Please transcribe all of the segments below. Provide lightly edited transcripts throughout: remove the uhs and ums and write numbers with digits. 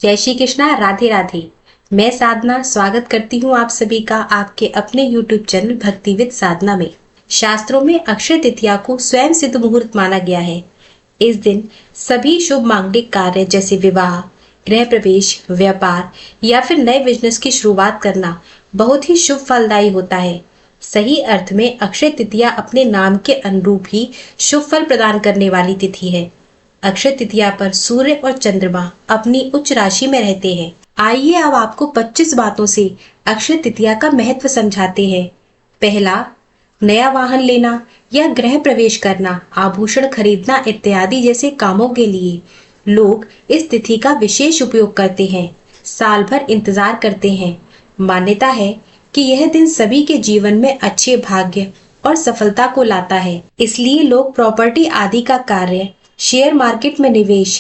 जय श्री कृष्णा, राधे राधे। मैं साधना स्वागत करती हूँ आप सभी का आपके अपने YouTube चैनल भक्ति विद साधना में। शास्त्रों में अक्षय तृतीया को स्वयं सिद्ध मुहूर्त माना गया है। इस दिन सभी शुभ मांगलिक कार्य जैसे विवाह, गृह प्रवेश, व्यापार या फिर नए बिजनेस की शुरुआत करना बहुत ही शुभ फलदायी होता है। सही अर्थ में अक्षय तृतीया अपने नाम के अनुरूप ही शुभ फल प्रदान करने वाली तिथि है। अक्षय तृतीया पर सूर्य और चंद्रमा अपनी उच्च राशि में रहते हैं। आइए अब आपको 25 बातों से अक्षय तृतीया का महत्व समझाते हैं। पहला, नया वाहन लेना या गृह प्रवेश करना, आभूषण खरीदना इत्यादि जैसे कामों के लिए लोग इस तिथि का विशेष उपयोग करते हैं, साल भर इंतजार करते हैं। मान्यता है कि यह दिन सभी के जीवन में अच्छे भाग्य और सफलता को लाता है। इसलिए लोग प्रॉपर्टी आदि का कार्य, शेयर मार्केट में निवेश,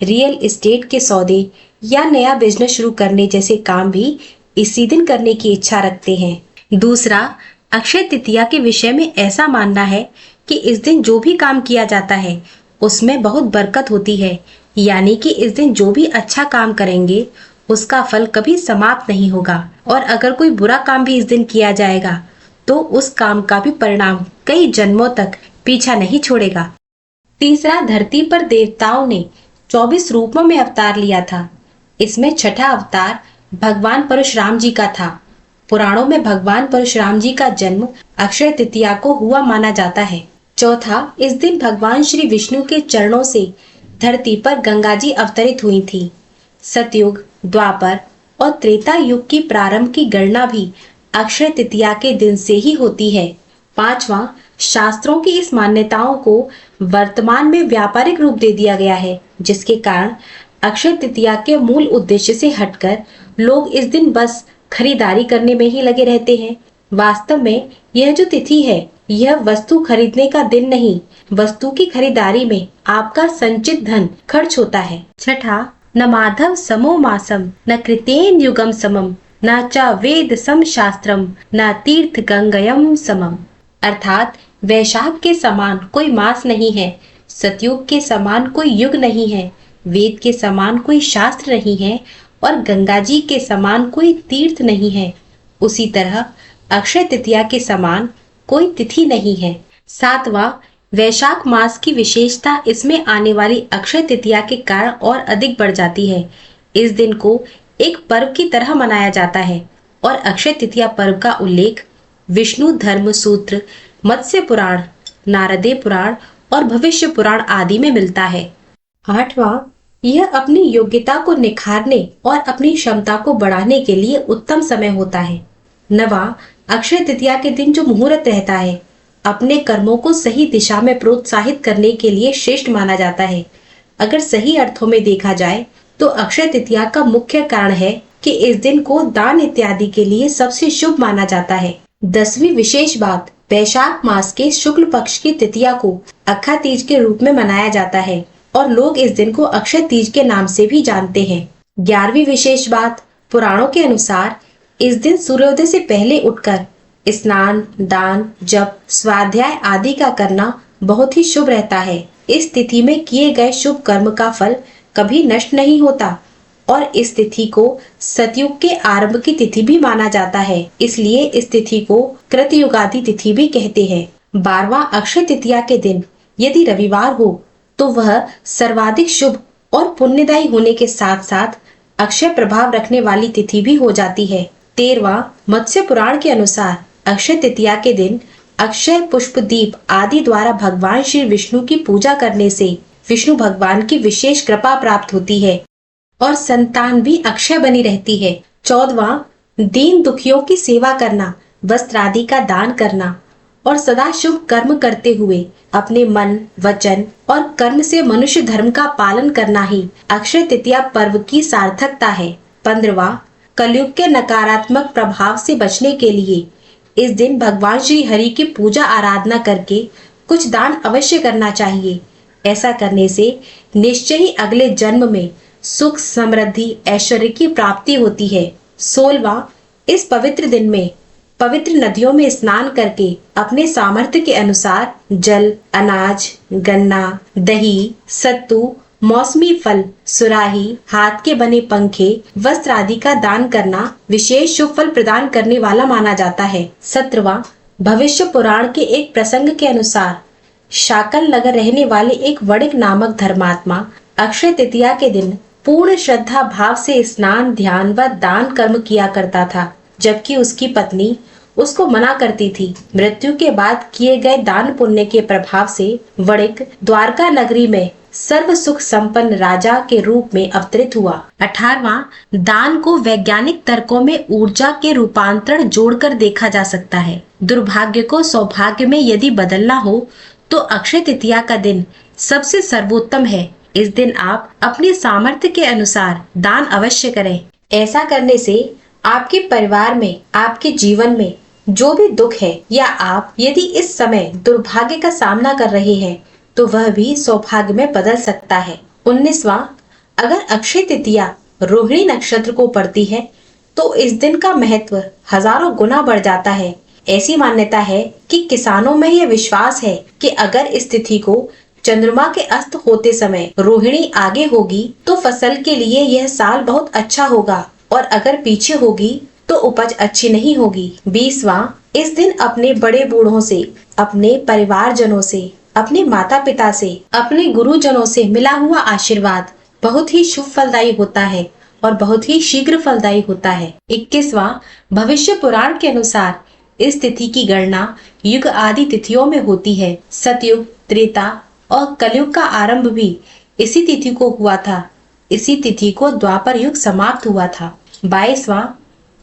रियल एस्टेट के सौदे या नया बिजनेस शुरू करने जैसे काम भी इसी दिन करने की इच्छा रखते हैं। दूसरा, अक्षय तृतीया के विषय में ऐसा मानना है कि इस दिन जो भी काम किया जाता है उसमें बहुत बरकत होती है, यानी कि इस दिन जो भी अच्छा काम करेंगे उसका फल कभी समाप्त नहीं होगा, और अगर कोई बुरा काम भी इस दिन किया जाएगा तो उस काम का भी परिणाम कई जन्मों तक पीछा नहीं छोड़ेगा। तीसरा, धरती पर देवताओं ने 24 रूपों में अवतार लिया था। इसमें छठा अवतार भगवान परशुराम जी का था। पुराणों में भगवान परशुराम जी का जन्म अक्षय तृतीया को हुआ माना जाता है। चौथा, इस दिन भगवान श्री विष्णु के चरणों से धरती पर गंगा जी अवतरित हुई थी। सतयुग, द्वापर और त्रेता युग की प्रारंभ की गणना भी अक्षय तृतीया के दिन से ही होती है। पांचवा, शास्त्रों की इस मान्यताओं को वर्तमान में व्यापारिक रूप दे दिया गया है, जिसके कारण अक्षय तृतीया के मूल उद्देश्य से हटकर लोग इस दिन बस खरीदारी करने में ही लगे रहते हैं। वास्तव में यह जो तिथि है यह वस्तु खरीदने का दिन नहीं, वस्तु की खरीदारी में आपका संचित धन खर्च होता है। छठा, न माधव समो मासम न कृतेन युगम समम न च वेद सम शास्त्रम न तीर्थ गंगयम समम, अर्थात वैशाख के समान कोई मास नहीं है, सतयुग के समान कोई युग नहीं है, वेद के समान कोई शास्त्र नहीं है और गंगा जी के समान कोई तीर्थ नहीं है। उसी तरह अक्षय तृतीया के समान कोई तिथि नहीं है। सातवां, वैशाख मास की विशेषता इसमें आने वाली अक्षय तृतीया के कारण और अधिक बढ़ जाती है। इस दिन को एक पर्व की तरह मनाया जाता है और अक्षय तृतीया पर्व का उल्लेख विष्णु धर्म सूत्र, मत्स्य पुराण, नारदे पुराण और भविष्य पुराण आदि में मिलता है। आठवां, यह अपनी योग्यता को निखारने और अपनी क्षमता को बढ़ाने के लिए उत्तम समय होता है। नवां, अक्षय तृतीया के दिन जो मुहूर्त रहता है अपने कर्मों को सही दिशा में प्रोत्साहित करने के लिए श्रेष्ठ माना जाता है। अगर सही अर्थों में देखा जाए तो अक्षय तृतीया का मुख्य कारण है कि इस दिन को दान इत्यादि के लिए सबसे शुभ माना जाता है। 10वीं विशेष बात, वैशाख मास के शुक्ल पक्ष की तृतीया को अखा तीज के रूप में मनाया जाता है और लोग इस दिन को अक्षय तीज के नाम से भी जानते हैं। 11वीं विशेष बात, पुराणों के अनुसार इस दिन सूर्योदय से पहले उठकर स्नान, दान, जप, स्वाध्याय आदि का करना बहुत ही शुभ रहता है। इस तिथि में किए गए शुभ कर्म का फल कभी नष्ट नहीं होता और इस तिथि को सतयुग के आरंभ की तिथि भी माना जाता है, इसलिए इस तिथि को कृतयुगादि तिथि भी कहते हैं। 12वां, अक्षय तृतीया के दिन यदि रविवार हो तो वह सर्वाधिक शुभ और पुण्यदायी होने के साथ साथ अक्षय प्रभाव रखने वाली तिथि भी हो जाती है। 13वां, मत्स्य पुराण के अनुसार अक्षय तृतीया के दिन अक्षय पुष्प दीप आदि द्वारा भगवान श्री विष्णु की पूजा करने से विष्णु भगवान की विशेष कृपा प्राप्त होती है और संतान भी अक्षय बनी रहती है। 14वां, दीन दुखियों की सेवा करना, वस्त्र आदि का दान करना और सदा शुभ कर्म करते हुए अपने मन, वचन और कर्म से मनुष्य धर्म का पालन करना ही अक्षय तृतीया पर्व की सार्थकता है। 15वां, कलयुग के नकारात्मक प्रभाव से बचने के लिए इस दिन भगवान श्री हरि की पूजा आराधना करके कुछ दान अवश्य करना चाहिए। ऐसा करने से निश्चय ही अगले जन्म में सुख, समृद्धि, ऐश्वर्य की प्राप्ति होती है। 16वां, इस पवित्र दिन में पवित्र नदियों में स्नान करके अपने सामर्थ्य के अनुसार जल, अनाज, गन्ना, दही, सत्तू मौसमी फल, सुराही, हाथ के बने पंखे, वस्त्र आदि का दान करना विशेष शुभ फल प्रदान करने वाला माना जाता है। 17वां, भविष्य पुराण के एक प्रसंग के अनुसार शाकल नगर रहने वाले एक वणिक नामक धर्मात्मा अक्षय तृतीया के दिन पूर्ण श्रद्धा भाव से स्नान, ध्यान व दान कर्म किया करता था, जबकि उसकी पत्नी उसको मना करती थी। मृत्यु के बाद किए गए दान पुण्य के प्रभाव से वणिक द्वारका नगरी में सर्व सुख संपन्न राजा के रूप में अवतरित हुआ। 18वां, दान को वैज्ञानिक तर्कों में ऊर्जा के रूपांतरण जोड़कर देखा जा सकता है। दुर्भाग्य को सौभाग्य में यदि बदलना हो तो अक्षय तृतीया का दिन सबसे सर्वोत्तम है। इस दिन आप अपने सामर्थ्य के अनुसार दान अवश्य करें। ऐसा करने से आपके परिवार में, आपके जीवन में जो भी दुख है या आप यदि इस समय दुर्भाग्य का सामना कर रहे हैं तो वह भी सौभाग्य में बदल सकता है। 19वां, अगर अक्षय तृतीया रोहिणी नक्षत्र को पड़ती है तो इस दिन का महत्व हजारों गुना बढ़ जाता है। ऐसी मान्यता है कि किसानों में यह विश्वास है कि अगर इस तिथि को चंद्रमा के अस्त होते समय रोहिणी आगे होगी तो फसल के लिए यह साल बहुत अच्छा होगा और अगर पीछे होगी तो उपज अच्छी नहीं होगी। 20वां, इस दिन अपने बड़े बूढ़ों से, अपने परिवारजनों से, अपने माता पिता से, अपने गुरुजनों से मिला हुआ आशीर्वाद बहुत ही शुभ फलदायी होता है और बहुत ही शीघ्र फलदायी होता है। 21वां, भविष्य पुराण के अनुसार इस तिथि की गणना युग आदि तिथियों में होती है। सतयुग, त्रेता और कलयुग का आरंभ भी इसी तिथि को हुआ था। इसी तिथि को द्वापर युग समाप्त हुआ था। 22वां,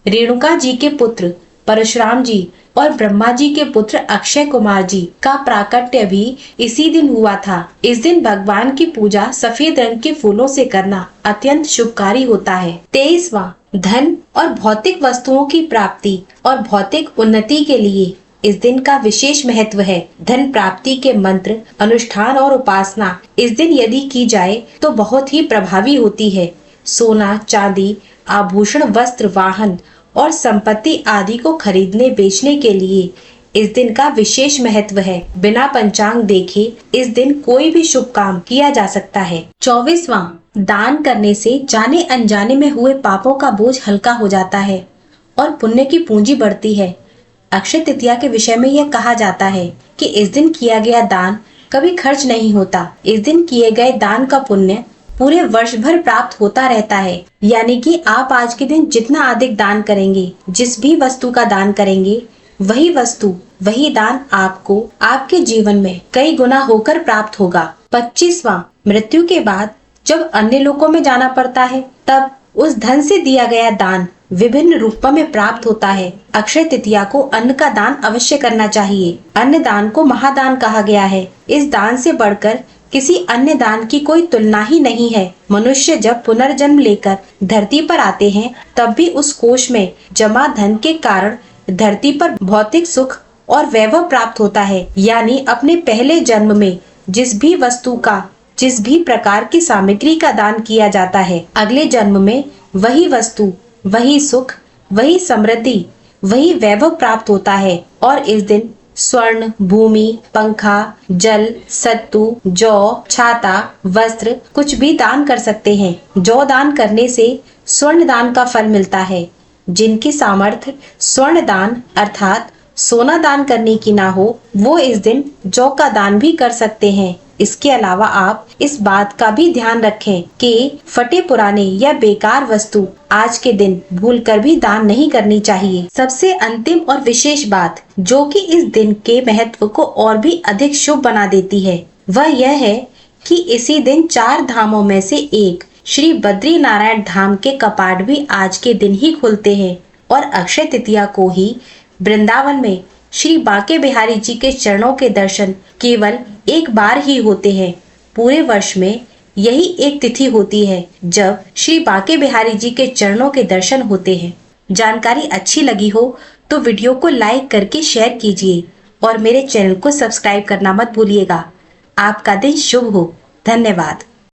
रेणुका जी के पुत्र परशुराम जी और ब्रह्मा जी के पुत्र अक्षय कुमार जी का प्राकट्य भी इसी दिन हुआ था। इस दिन भगवान की पूजा सफेद रंग के फूलों से करना अत्यंत शुभकारी होता है। 23वां, धन और भौतिक वस्तुओं की प्राप्ति और भौतिक उन्नति के लिए इस दिन का विशेष महत्व है। धन प्राप्ति के मंत्र, अनुष्ठान और उपासना इस दिन यदि की जाए तो बहुत ही प्रभावी होती है। सोना, चांदी, आभूषण, वस्त्र, वाहन और संपत्ति आदि को खरीदने बेचने के लिए इस दिन का विशेष महत्व है। बिना पंचांग देखे इस दिन कोई भी शुभ काम किया जा सकता है। 24वां, दान करने से जाने अनजाने में हुए पापों का बोझ हल्का हो जाता है और पुण्य की पूंजी बढ़ती है। अक्षय तृतीया के विषय में यह कहा जाता है कि इस दिन किया गया दान कभी खर्च नहीं होता। इस दिन किए गए दान का पुण्य पूरे वर्ष भर प्राप्त होता रहता है। यानी कि आप आज के दिन जितना अधिक दान करेंगे, जिस भी वस्तु का दान करेंगे, वही वस्तु, वही दान आपको आपके जीवन में कई गुना होकर प्राप्त होगा। 25वां, मृत्यु के बाद जब अन्य लोकों में जाना पड़ता है तब उस धन से दिया गया दान विभिन्न रूपों में प्राप्त होता है। अक्षय तृतीया को अन्न का दान अवश्य करना चाहिए। अन्न दान को महादान कहा गया है। इस दान से बढ़कर किसी अन्य दान की कोई तुलना ही नहीं है। मनुष्य जब पुनर्जन्म लेकर धरती पर आते हैं तब भी उस कोष में जमा धन के कारण धरती पर भौतिक सुख और वैभव प्राप्त होता है। यानी अपने पहले जन्म में जिस भी वस्तु का, जिस भी प्रकार की सामग्री का दान किया जाता है, अगले जन्म में वही वस्तु, वही सुख, वही समृद्धि, वही वैभव प्राप्त होता है। और इस दिन स्वर्ण, भूमि, पंखा, जल, सत्तू, जौ, छाता, वस्त्र कुछ भी दान कर सकते हैं। जौ दान करने से स्वर्ण दान का फल मिलता है। जिनकी सामर्थ्य स्वर्ण दान अर्थात सोना दान करने की ना हो, वो इस दिन जौ का दान भी कर सकते हैं। इसके अलावा आप इस बात का भी ध्यान रखें कि फटे पुराने या बेकार वस्तु आज के दिन भूलकर भी दान नहीं करनी चाहिए। सबसे अंतिम और विशेष बात जो कि इस दिन के महत्व को और भी अधिक शुभ बना देती है, वह यह है कि इसी दिन 4 धामों में से एक श्री बद्री नारायण धाम के कपाट भी आज के दिन ही खुलते हैं और अक्षय तृतीया को ही वृंदावन में श्री बांके बिहारी जी के चरणों के दर्शन केवल एक बार ही होते हैं। पूरे वर्ष में यही एक तिथि होती है जब श्री बांके बिहारी जी के चरणों के दर्शन होते हैं। जानकारी अच्छी लगी हो तो वीडियो को लाइक करके शेयर कीजिए और मेरे चैनल को सब्सक्राइब करना मत भूलिएगा। आपका दिन शुभ हो। धन्यवाद।